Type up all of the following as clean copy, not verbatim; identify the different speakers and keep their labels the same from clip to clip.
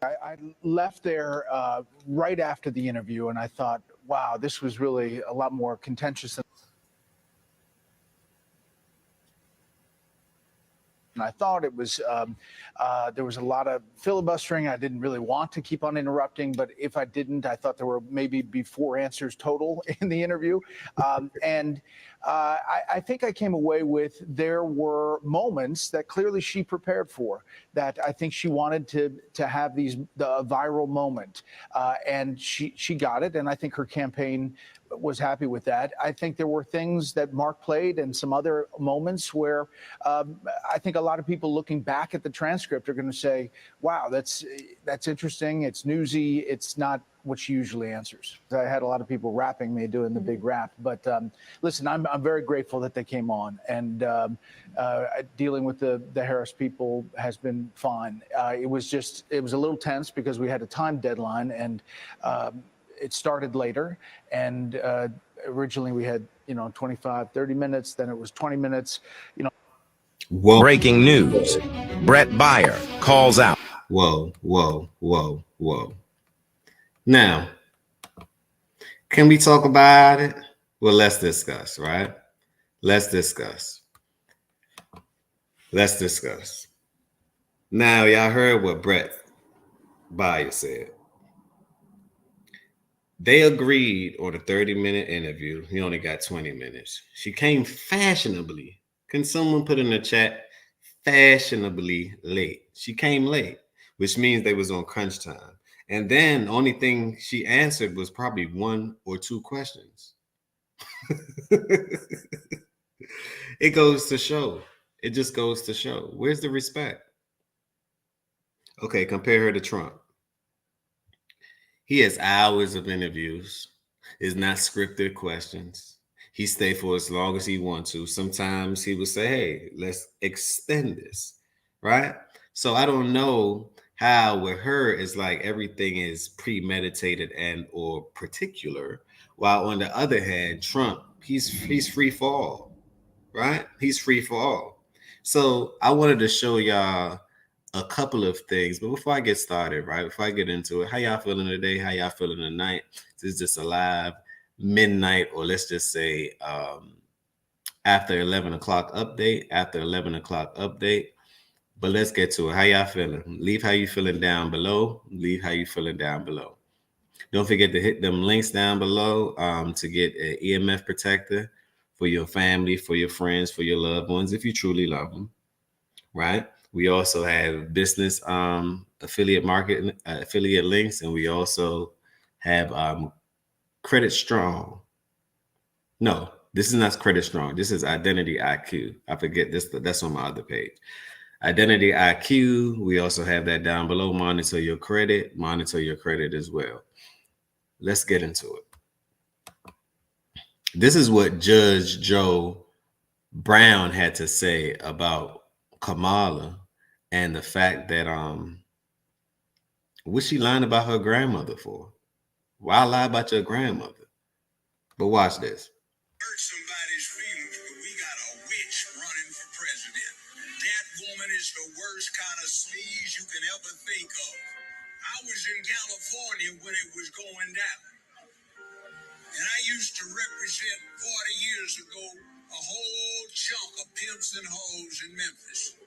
Speaker 1: I left there right after the interview, and I thought, wow, this was really a lot more contentious than I thought. It was there was a lot of filibustering. I didn't really want to keep on interrupting, but if I didn't, I thought there were maybe be 4 answers total in the interview. And I think I came away with there were moments that clearly she prepared for, that I think she wanted to have the viral moment, and she got it. And I think her campaign was happy with that. I think there were things that Mark played and some other moments where I think a lot of people looking back at the transcript are going to say, wow, that's interesting. It's newsy. It's not what she usually answers. I had a lot of people rapping me doing the big rap, but listen, I'm very grateful that they came on, and dealing with the Harris people has been fine. It was a little tense because we had a time deadline, and it started later, and originally we had 25, 30 minutes, then it was 20 minutes.
Speaker 2: Whoa. Breaking news. Bret Bair calls out.
Speaker 3: Whoa. Now, can we talk about it? Well, let's discuss, right? Let's discuss. Now, y'all heard what Bret Bair said. They agreed on a 30-minute interview. He only got 20 minutes. She came fashionably. Can someone put in the chat, fashionably late? She came late, which means they was on crunch time. And then the only thing she answered was probably 1 or 2 questions. It goes to show. It just goes to show. Where's the respect? Okay, compare her to Trump. He has hours of interviews. It's not scripted questions. He stay for as long as he wants to. Sometimes he would say, hey, let's extend this, right? So I don't know how with her it's like everything is premeditated and or particular, while on the other hand, Trump, he's free for all, right? He's free for all. So I wanted to show y'all a couple of things, but before I get started, right, before I get into it, how y'all feeling today? How y'all feeling tonight? This is just a live midnight, or let's just say after 11 o'clock update, but let's get to it. How y'all feeling? Leave how you feeling down below. Don't forget to hit them links down below to get an EMF protector for your family, for your friends, for your loved ones, if you truly love them, right? We also have business affiliate marketing, affiliate links, and we also have Credit Strong. No, this is not Credit Strong. This is Identity IQ. I forget this, that's on my other page. Identity IQ. We also have that down below. Monitor your credit as well. Let's get into it. This is what Judge Joe Brown had to say about Kamala and the fact that what she lying about her grandmother for? Why lie about your grandmother? But watch this.
Speaker 4: Hurt somebody's feelings, but we got a witch running for president. That woman is the worst kind of sleaze you can ever think of. I was in California when it was going down, and I used to represent 40 years ago a whole chunk of pimps and hoes in Memphis.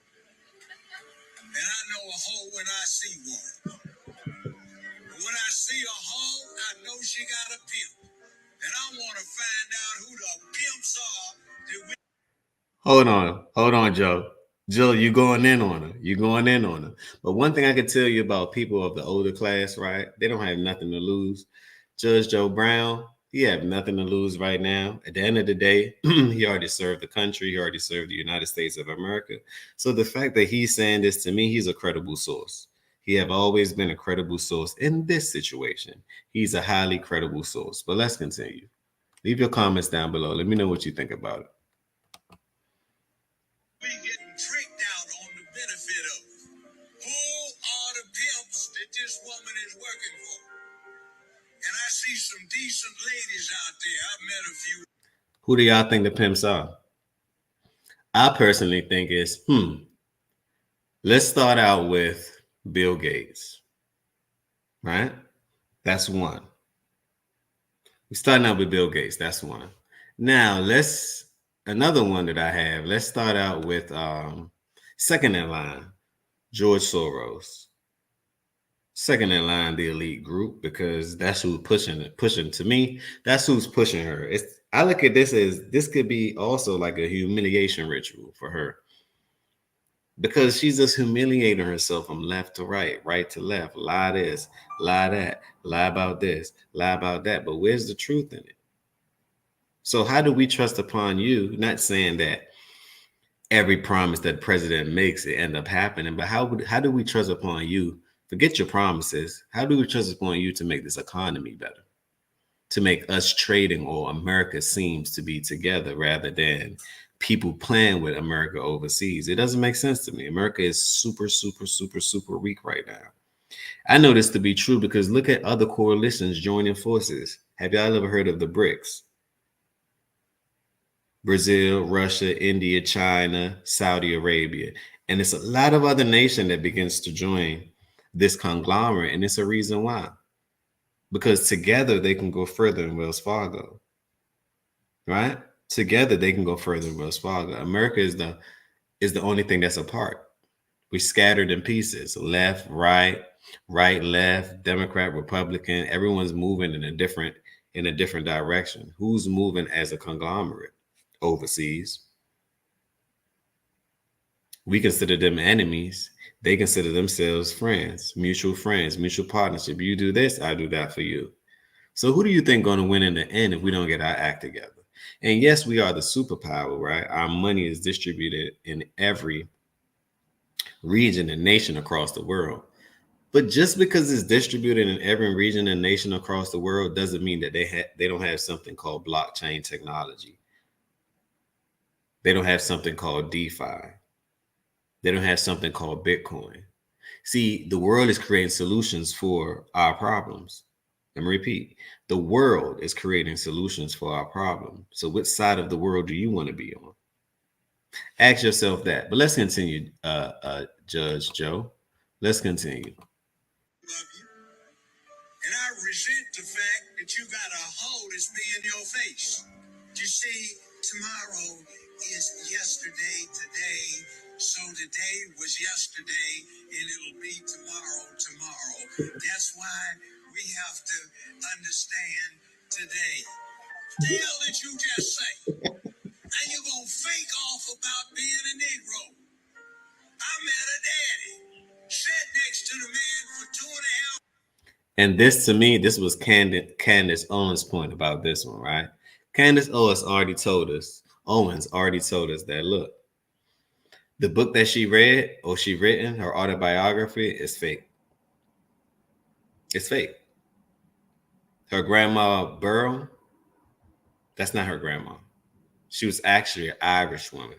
Speaker 4: And I know a hoe when I see one. When I see a hoe, I know she got a pimp. And I want to find out who the pimps are that we...
Speaker 3: Hold on, Joe. Joe, you going in on her. But one thing I can tell you about people of the older class, right? They don't have nothing to lose. Judge Joe Brown, he have nothing to lose right now. At the end of the day, he already served the country. He already served the United States of America. So the fact that he's saying this to me, he's a credible source. He have always been a credible source in this situation. He's a highly credible source. But let's continue. Leave your comments down below. Let me know what you think about it.
Speaker 4: We getting tricked out on the benefit of it. Who are the pimps that this woman is working for? And I see some decent ladies out there. I've met a few.
Speaker 3: Who do y'all think the pimps are? I personally think it's, let's start out with Bill Gates. right? That's one. We're starting out with Bill Gates. That's one. Now another one that I have. Let's start out with second in line, George Soros. Second in line, the elite group, because that's who's pushing to me. That's who's pushing her. I look at this as this could be also like a humiliation ritual for her, because she's just humiliating herself from left to right to left. Lie this, lie that, lie about this, lie about that. But where's the truth in it? So how do we trust upon you? Not saying that every promise that president makes it end up happening, but how do we trust upon you? Forget your promises. How do we trust upon you to make this economy better? To make us trading or America seems to be together rather than people playing with America overseas. It doesn't make sense to me. America is super, super, super, super weak right now. I know this to be true because look at other coalitions joining forces. Have y'all ever heard of the BRICS? Brazil, Russia, India, China, Saudi Arabia. And it's a lot of other nations that begins to join this conglomerate. And it's a reason why. Because together they can go further in Wells Fargo. Right? Together they can go further in Wells Fargo. America is the only thing that's apart. We're scattered in pieces. Left, right, left, Democrat, Republican. Everyone's moving in a different direction. Who's moving as a conglomerate? Overseas. We consider them enemies. They consider themselves friends, mutual partnership. You do this, I do that for you. So who do you think going to win in the end if we don't get our act together? And yes, we are the superpower, right? Our money is distributed in every region and nation across the world. But just because it's distributed in every region and nation across the world doesn't mean that they don't have something called blockchain technology. They don't have something called DeFi. They don't have something called Bitcoin. See, the world is creating solutions for our problems. Let me repeat. The world is creating solutions for our problem. So which side of the world do you want to be on? Ask yourself that. But let's continue, Judge Joe. Let's continue.
Speaker 4: Love you. And I resent the fact that you got a hoe that's be in your face. You see, tomorrow is yesterday today. So today was yesterday, and it'll be tomorrow. That's why we have to understand today. The hell did you just say? Now you gonna fake off about being a Negro. I met a daddy. Sat next to the man for 2.5.
Speaker 3: And this, to me, this was Candace Owens' point about this one, right? Candace Owens already told us that, look, the book that she read or she written, her autobiography, is fake. It's fake. Her grandma Burrow, that's not her grandma. She was actually an Irish woman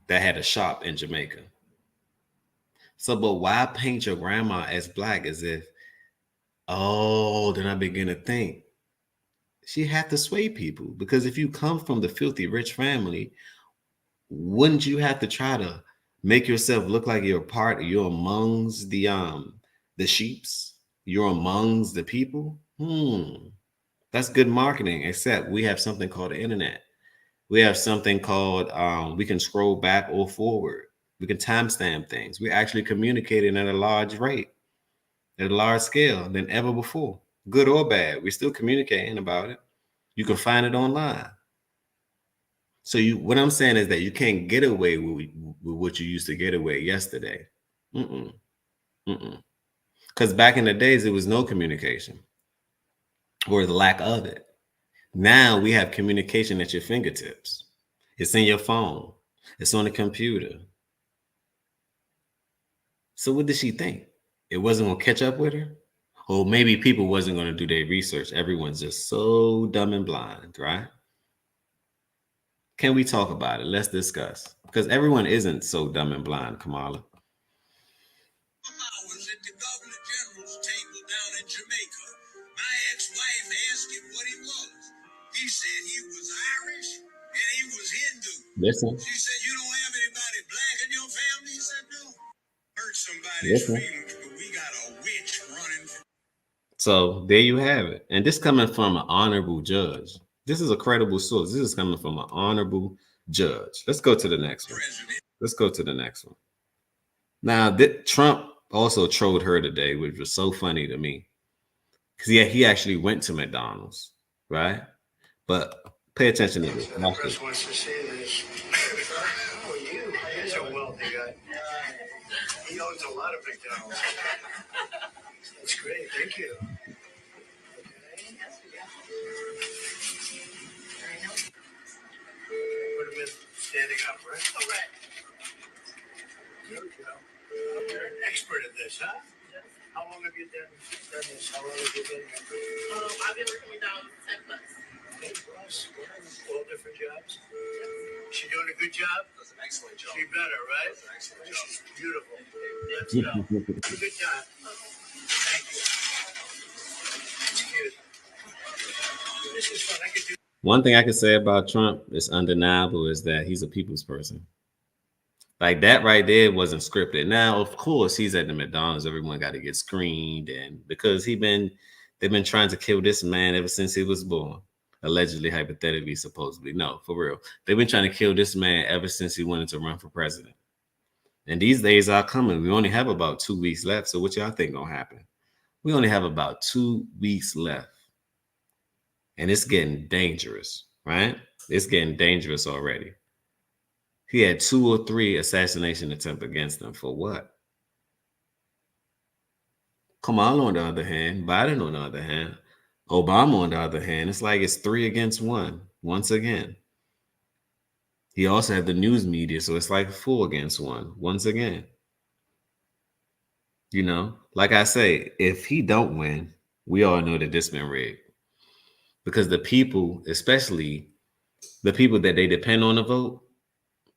Speaker 3: that had a shop in Jamaica. So, but why paint your grandma as black as if, then I begin to think she had to sway people, because if you come from the filthy rich family, wouldn't you have to try to make yourself look like you're amongst the sheeps, you're amongst the people? That's good marketing, except we have something called the internet. We have something called we can scroll back or forward. We can timestamp things. We're actually communicating at a large rate, at a large scale than ever before, good or bad. We're still communicating about it. You can find it online. So what I'm saying is that you can't get away with what you used to get away yesterday. Because back in the days, there was no communication or the lack of it. Now we have communication at your fingertips. It's in your phone. It's on the computer. So what did she think? It wasn't going to catch up with her? Or maybe people wasn't going to do their research. Everyone's just so dumb and blind, right? Can we talk about it? Let's discuss. Because everyone isn't so dumb and blind, Kamala.
Speaker 4: I was at the Governor General's table down in Jamaica. My ex-wife asked him what he was. He said he was Irish and he was Hindu.
Speaker 3: Listen.
Speaker 4: She said, you don't have anybody black in your family? He said, no. Hurt somebody's feelings, but we got
Speaker 3: So there you have it. And this coming from an honorable judge. This is a credible source. This is coming from an honorable judge. Let's go to the next one. Let's go to the next one. Now, Trump also trolled her today, which was so funny to me. Because he actually went to McDonald's, right? But pay attention to this.
Speaker 4: The press wants to see this. Oh, he's a wealthy guy. He owns a lot of McDonald's. That's great. Thank you. Put him in standing up, right? Correct. There we go. You're an expert at this, huh? How long have you done this? How long have you been here?
Speaker 5: I've been working with them 10 months.
Speaker 4: 10 plus? All different jobs? She doing a good job?
Speaker 5: Does an excellent job.
Speaker 4: She better, right?
Speaker 5: Does an excellent job.
Speaker 4: She's beautiful. Let's go. Have a good time. Thank you. Excuse me. This is fun. I could do.
Speaker 3: One thing I can say about Trump is undeniable is that he's a people's person. Like that right there wasn't scripted. Now, of course, he's at the McDonald's. Everyone got to get screened, and because they've been trying to kill this man ever since he was born. Allegedly, hypothetically, supposedly. No, for real. They've been trying to kill this man ever since he wanted to run for president. And these days are coming. We only have about 2 weeks left. So what y'all think gonna happen? We only have about 2 weeks left. And it's getting dangerous, right? It's getting dangerous already. He had 2 or 3 assassination attempts against him. For what? Kamala on the other hand, Biden on the other hand, Obama on the other hand, it's like it's 3 against 1 once again. He also had the news media, so it's like 4 against 1 once again. You know, like I say, if he don't win, we all know that this been rigged. Because the people, especially the people that they depend on to vote,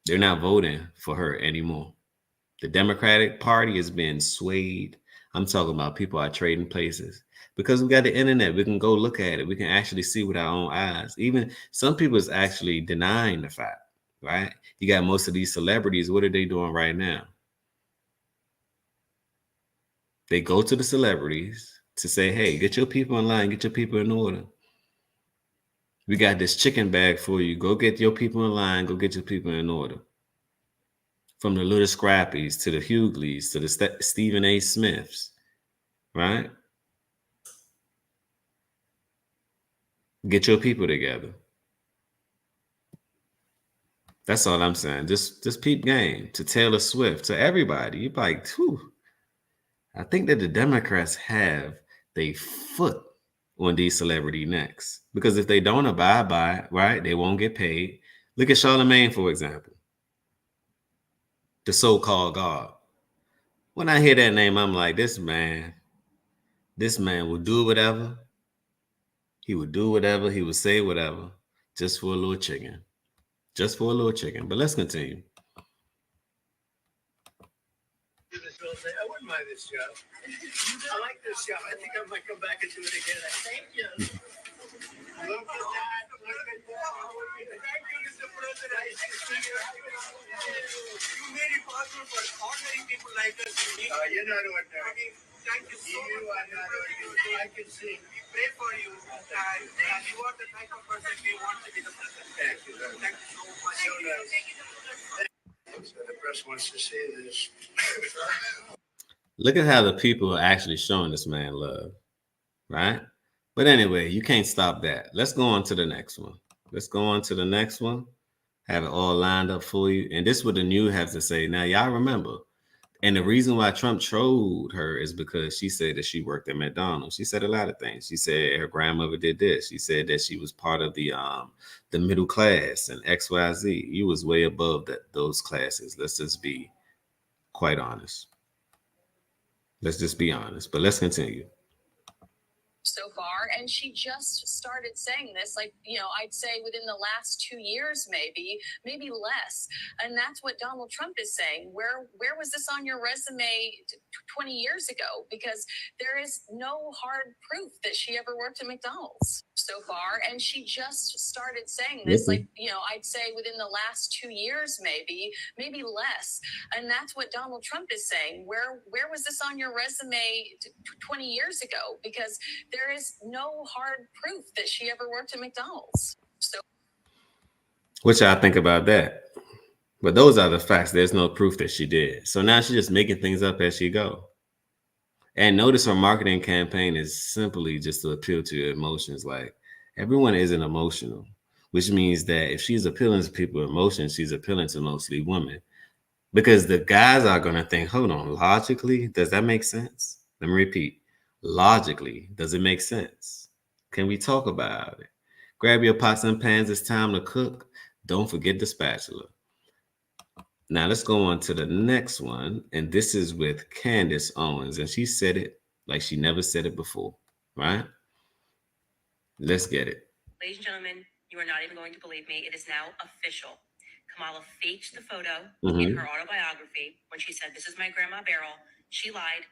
Speaker 3: they're not voting for her anymore. The Democratic Party has been swayed. I'm talking about people are trading places. Because we got the internet, we can go look at it. We can actually see with our own eyes. Even some people is actually denying the fact, right? You got most of these celebrities. What are they doing right now? They go to the celebrities to say, hey, get your people in line, get your people in order. We got this chicken bag for you. Go get your people in line. Go get your people in order. From the Little Scrappies to the Hugleys to the Stephen A. Smiths, right? Get your people together. That's all I'm saying. Just peep game to Taylor Swift, to everybody. You're like, whew. I think that the Democrats have their foot on these celebrity necks. Because if they don't abide by it, right, they won't get paid. Look at Charlemagne, for example. The so-called God. When I hear that name, I'm like, this man will do whatever. He would do whatever. He would say whatever just for a little chicken. Just for a little chicken. But let's continue.
Speaker 4: I wouldn't mind this job. I like this job. I think I might come back and do it again.
Speaker 5: Thank you.
Speaker 4: Look at that. Look at that. Thank you, Mr. President. Nice to see you. You made it possible for ordinary people like us. You're not ordinary. Thank you so much. You are not ordinary. I can see. We pray for you. And you are the type of person we want to be the president. Thank you. Thank you so much. So nice. So the press wants to see this.
Speaker 3: Look at how the people are actually showing this man love, right? But anyway, you can't stop that. Let's go on to the next one. Let's go on to the next one. Have it all lined up for you. And this is what the news has to say. Now, y'all remember. And the reason why Trump trolled her is because she said that she worked at McDonald's. She said a lot of things. She said her grandmother did this. She said that she was part of the middle class and XYZ. You was way above those classes. Let's just be quite honest. Let's just be honest. But let's continue.
Speaker 6: So far,
Speaker 4: and she just started saying this, like, I'd say within the last 2 years, maybe less. And that's what Donald Trump is saying. Where was this on your resume 20 years ago? Because there is no hard proof that she ever worked at McDonald's so far. And she just started saying this, like, I'd say within the last 2 years, maybe less. And that's what Donald Trump is saying. Where was this on your resume 20 years ago? Because there is no hard proof that she ever worked at McDonald's. So,
Speaker 3: what y'all think about that? But those are the facts. There's no proof that she did. So now she's just making things up as she go. And notice her marketing campaign is simply just to appeal to your emotions. Like, everyone isn't emotional, which means that if she's appealing to people's emotions, she's appealing to mostly women. Because the guys are going to think, hold on, logically, does that make sense? Let me repeat. Logically, does it make sense? Can we talk about it? Grab your pots and pans. It's time to cook. Don't forget the spatula. Now let's go on to the next one. And this is with Candace Owens. And she said it like she never said it before, right? Let's get it.
Speaker 6: Ladies and gentlemen, you are not even going to believe me. It is now official. Kamala faked the photo in her autobiography when she said, "This is my Grandma Beryl." She lied.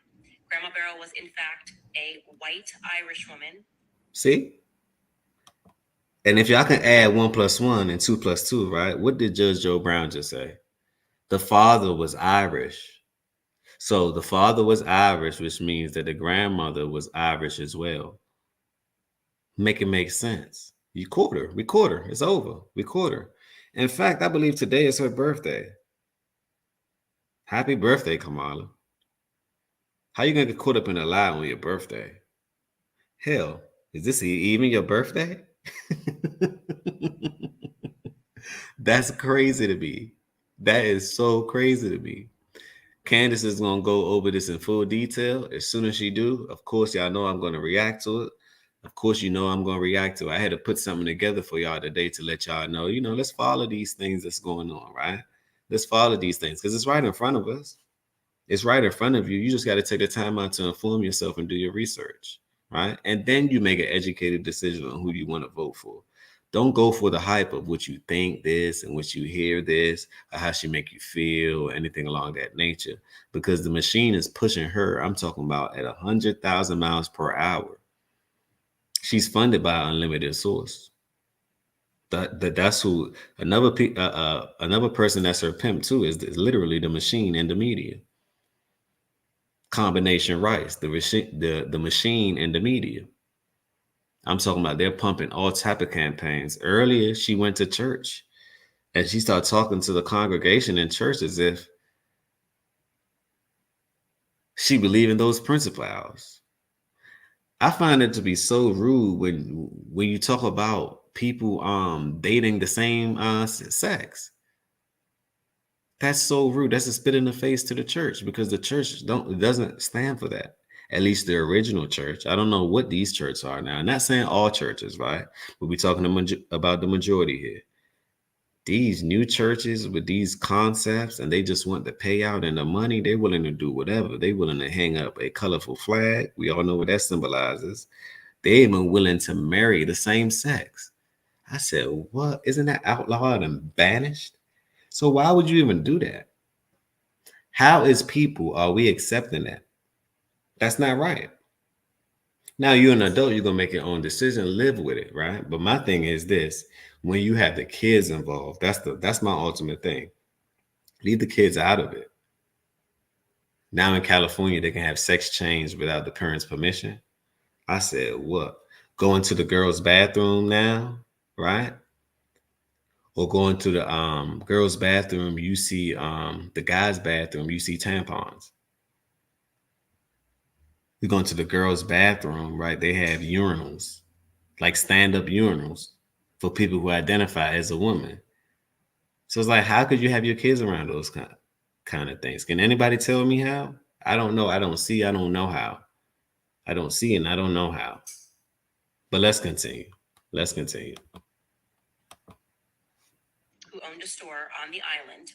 Speaker 6: Grandma Beryl was, in fact, a white Irish woman.
Speaker 3: See? And if y'all can add 1 + 1 and 2 + 2, right? What did Judge Joe Brown just say? The father was Irish. So the father was Irish, which means that the grandmother was Irish as well. Make it make sense. You caught her. We caught her. It's over. We caught her. In fact, I believe today is her birthday. Happy birthday, Kamala. How you going to get caught up in a lie on your birthday? Hell, is this even your birthday? That's crazy to me. That is so crazy to me. Candace is going to go over this in full detail. As soon as she do, of course, y'all know I'm going to react to it. Of course, you know I'm going to react to it. I had to put something together for y'all today to let y'all know, let's follow these things that's going on, right? Let's follow these things because it's right in front of us. It's right in front of you. You just got to take the time out to inform yourself and do your research, right? And then you make an educated decision on who you want to vote for. Don't go for the hype of what you think this and what you hear this, or how she make you feel, or anything along that nature, because the machine is pushing her. I'm talking about at 100,000 miles per hour. She's funded by an unlimited source. That's who another person that's her pimp too is literally the machine and the media. Combination rights, the machine and the media. I'm talking about they're pumping all type of campaigns. Earlier, she went to church and she started talking to the congregation in church as if she believed in those principles. I find it to be so rude when you talk about people dating the same sex. That's so rude. That's a spit in the face to the church, because the church doesn't stand for that. At least the original church. I don't know what these churches are now. I'm not saying all churches, right? But we're talking about the majority here. These new churches with these concepts, and they just want the payout and the money, they're willing to do whatever. They're willing to hang up a colorful flag. We all know what that symbolizes. They're even willing to marry the same sex. I said, what? Isn't that outlawed and banished? So why would you even do that? How are we accepting that? That's not right. Now you're an adult, you're going to make your own decision, live with it, right? But my thing is this: when you have the kids involved, that's my ultimate thing. Leave the kids out of it. Now in California, they can have sex change without the parents' permission. I said, what? Go into the girls' bathroom now, right? Or go into the girls' bathroom, you see the guys' bathroom, you see tampons. We go into the girls' bathroom, right? They have urinals, like stand-up urinals for people who identify as a woman. So it's like, how could you have your kids around those kind of things? Can anybody tell me how? I don't know. I don't see. I don't know how. I don't see and I don't know how. But let's continue. Let's continue.
Speaker 6: Who owned a store on the island,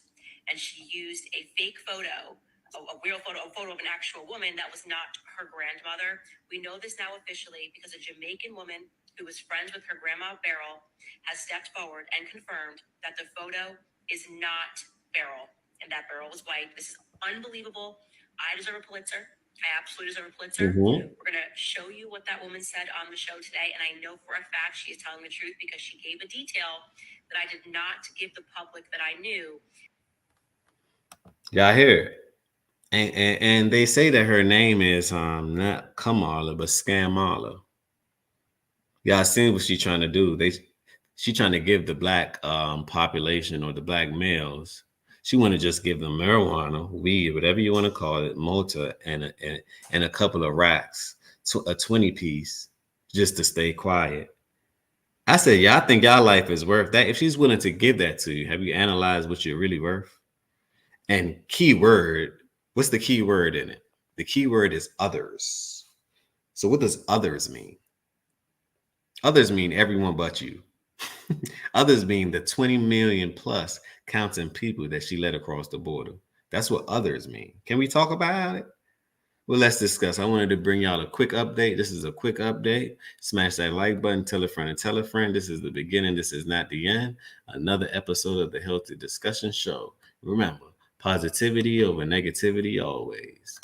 Speaker 6: and she used a fake photo a real photo, a photo of an actual woman that was not her grandmother. We know this now officially because a Jamaican woman who was friends with her grandma Beryl has stepped forward and confirmed that the photo is not Beryl and that Beryl was white. This is unbelievable. I deserve a Pulitzer. I absolutely deserve a Pulitzer.
Speaker 3: Mhm.
Speaker 6: We're going to show you what that woman said on the show today. And I know for a fact she is telling the truth because she gave a detail that I did not give the public that I knew.
Speaker 3: Y'all hear it? And they say that her name is not Kamala but Scamala. Y'all seen what she's trying to do? She trying to give the black population or the black males. She want to just give them marijuana, weed, whatever you want to call it, Malta, and a couple of racks, a 20 piece, just to stay quiet. I said, y'all think y'all life is worth that? If she's willing to give that to you, have you analyzed what you're really worth? And key word, what's the key word in it? The key word is others. So what does others mean? Others mean everyone but you. Others mean the 20 million plus counting people that she let across the border. That's what others mean. Can we talk about it? Well, let's discuss. I wanted to bring y'all a quick update. This is a quick update. Smash that like button, tell a friend and tell a friend. This is the beginning. This is not the end. Another episode of the Healthy Discussion Show. Remember, positivity over negativity always.